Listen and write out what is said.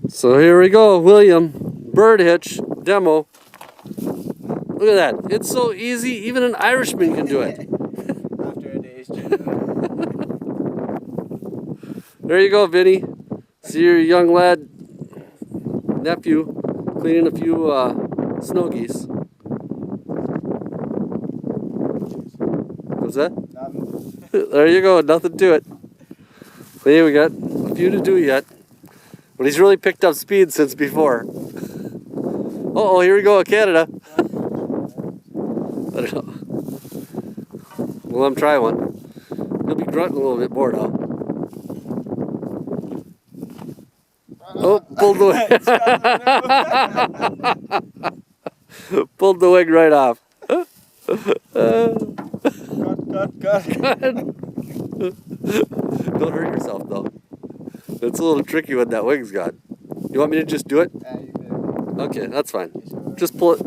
So here we go, William. Birdhitch demo. Look at that. It's so easy, even an Irishman can do it. After a day's trip. There you go, Vinny. See your young lad, nephew, cleaning a few snow geese. What's that? There you go, nothing to it. See, we got a few to do yet. But he's really picked up speed since before. Uh-oh, here we go, Canada. I don't know. We'll let him try one. He'll be grunting a little bit more now. Oh, pulled the wing. Pulled the wing right off. Cut. Don't hurt yourself though. It's a little tricky when that wing's gone. You want me to just do it? You can. Okay, that's fine. Just pull it.